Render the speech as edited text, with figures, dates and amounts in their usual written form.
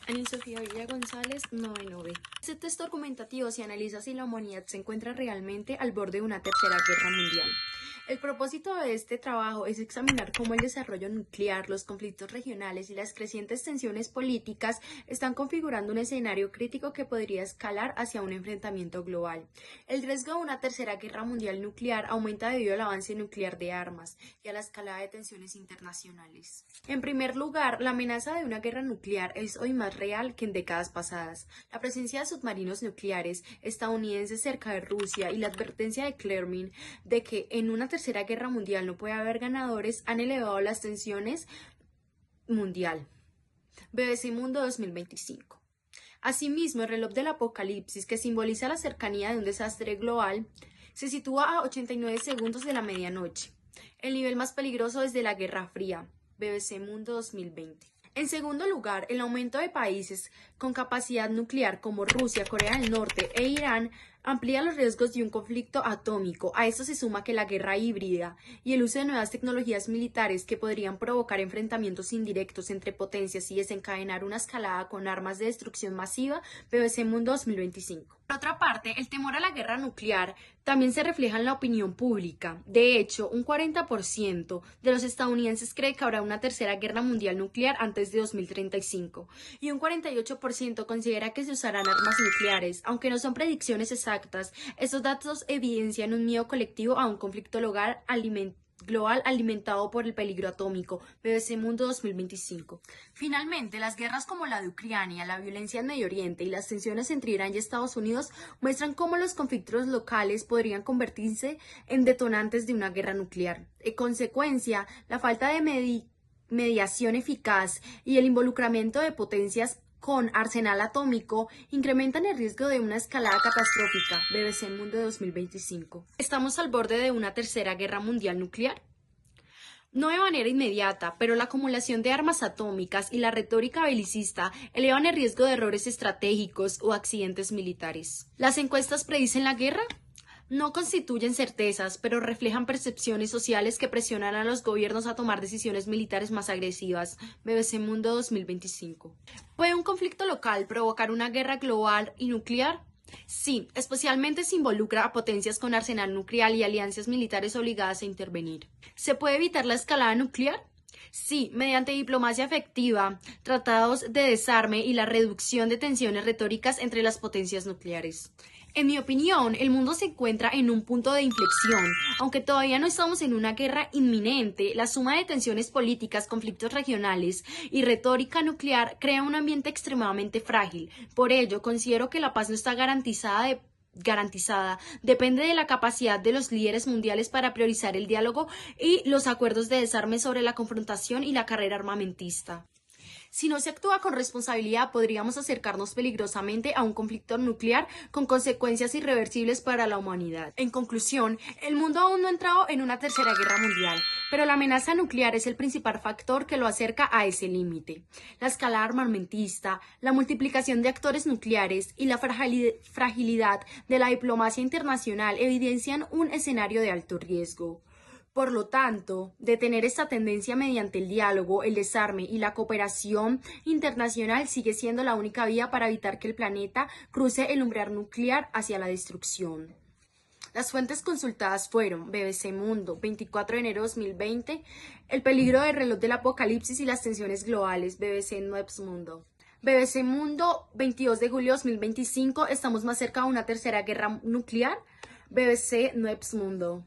Ana Sofía Villa González, 9 Este texto argumentativo se analiza si la humanidad se encuentra realmente al borde de una tercera guerra mundial. El propósito de este trabajo es examinar cómo el desarrollo nuclear, los conflictos regionales y las crecientes tensiones políticas están configurando un escenario crítico que podría escalar hacia un enfrentamiento global. El riesgo de una tercera guerra mundial nuclear aumenta debido al avance nuclear de armas y a la escalada de tensiones internacionales. En primer lugar, la amenaza de una guerra nuclear es hoy más real que en décadas pasadas. La presencia de submarinos nucleares estadounidenses cerca de Rusia y la advertencia de Kremlin de que en una tercera guerra mundial no puede haber ganadores han elevado las tensiones mundial. BBC Mundo 2025. Asimismo, el reloj del apocalipsis, que simboliza la cercanía de un desastre global, se sitúa a 89 segundos de la medianoche, el nivel más peligroso desde la Guerra Fría. BBC Mundo 2020. En segundo lugar, el aumento de países con capacidad nuclear como Rusia, Corea del Norte e Irán amplía los riesgos de un conflicto atómico. A esto se suma que la guerra híbrida y el uso de nuevas tecnologías militares que podrían provocar enfrentamientos indirectos entre potencias y desencadenar una escalada con armas de destrucción masiva. BBC Mundo 2025. Por otra parte, el temor a la guerra nuclear también se refleja en la opinión pública. De hecho, un 40% de los estadounidenses cree que habrá una tercera guerra mundial nuclear antes de 2035 y un 48% considera que se usarán armas nucleares. Aunque no son predicciones exactas, estos datos evidencian un miedo colectivo a un conflicto global alimentado por el peligro atómico. BBC Mundo 2025. Finalmente, las guerras como la de Ucrania, la violencia en Medio Oriente y las tensiones entre Irán y Estados Unidos muestran cómo los conflictos locales podrían convertirse en detonantes de una guerra nuclear. En consecuencia, la falta de mediación eficaz y el involucramiento de potencias con arsenal atómico incrementan el riesgo de una escalada catastrófica. BBC Mundo 2025. ¿Estamos al borde de una tercera guerra mundial nuclear? No de manera inmediata, pero la acumulación de armas atómicas y la retórica belicista elevan el riesgo de errores estratégicos o accidentes militares. ¿Las encuestas predicen la guerra? No constituyen certezas, pero reflejan percepciones sociales que presionan a los gobiernos a tomar decisiones militares más agresivas. BBC Mundo 2025. ¿Puede un conflicto local provocar una guerra global y nuclear? Sí, especialmente si involucra a potencias con arsenal nuclear y alianzas militares obligadas a intervenir. ¿Se puede evitar la escalada nuclear? Sí, mediante diplomacia efectiva, tratados de desarme y la reducción de tensiones retóricas entre las potencias nucleares. En mi opinión, el mundo se encuentra en un punto de inflexión. Aunque todavía no estamos en una guerra inminente, la suma de tensiones políticas, conflictos regionales y retórica nuclear crea un ambiente extremadamente frágil. Por ello, considero que la paz no está garantizada, depende de la capacidad de los líderes mundiales para priorizar el diálogo y los acuerdos de desarme sobre la confrontación y la carrera armamentista. Si no se actúa con responsabilidad, podríamos acercarnos peligrosamente a un conflicto nuclear con consecuencias irreversibles para la humanidad. En conclusión, el mundo aún no ha entrado en una tercera guerra mundial, pero la amenaza nuclear es el principal factor que lo acerca a ese límite. La escalada armamentista, la multiplicación de actores nucleares y la fragilidad de la diplomacia internacional evidencian un escenario de alto riesgo. Por lo tanto, detener esta tendencia mediante el diálogo, el desarme y la cooperación internacional sigue siendo la única vía para evitar que el planeta cruce el umbral nuclear hacia la destrucción. Las fuentes consultadas fueron BBC Mundo, 24 de enero de 2020, El peligro del reloj del apocalipsis y las tensiones globales, BBC News Mundo. BBC Mundo, 22 de julio de 2025, ¿estamos más cerca de una tercera guerra nuclear? BBC News Mundo.